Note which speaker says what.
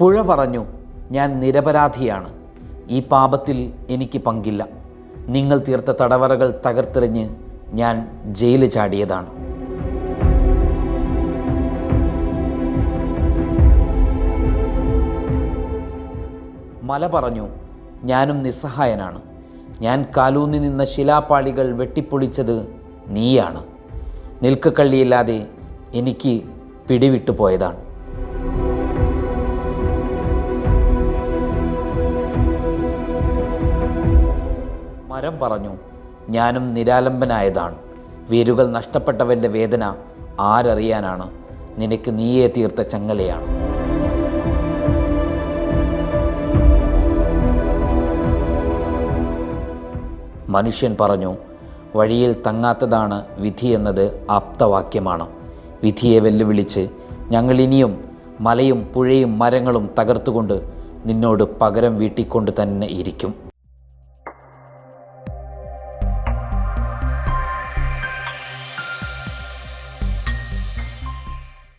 Speaker 1: പുഴ പറഞ്ഞു, ഞാൻ നിരപരാധിയാണ്. ഈ പാപത്തിൽ എനിക്ക് പങ്കില്ല. നിങ്ങൾ തീർത്ത തടവറകൾ തകർത്തെറിഞ്ഞ് ഞാൻ ജയിലിൽ ചാടിയതാണ്. മല പറഞ്ഞു, ഞാനും നിസ്സഹായനാണ്. ഞാൻ കാലൂന്നി നിന്ന ശിലാപാളികൾ വെട്ടിപ്പൊളിച്ചത് നീയാണ്. നിൽക്കക്കള്ളിയില്ലാതെ എനിക്ക് പിടിവിട്ടു പോയതാണ്. മരം പറഞ്ഞു, ഞാനും നിരാലംബനായതാണ്. വേരുകൾ നഷ്ടപ്പെട്ടവൻ്റെ വേദന ആരറിയാനാണ്? നിനക്ക് നീയെ തീർത്ത ചങ്ങലയാണ്. മനുഷ്യൻ പറഞ്ഞു, വഴിയിൽ തങ്ങാത്തതാണ് വിധി എന്നത് ആപ്തവാക്യമാണ്. വിധിയെ വെല്ലുവിളിച്ച് ഞങ്ങൾ ഇനിയും മലയും പുഴയും മരങ്ങളും തകർത്തുകൊണ്ട് നിന്നോട് പകരം വീട്ടിക്കൊണ്ട് തന്നെ ഇരിക്കും.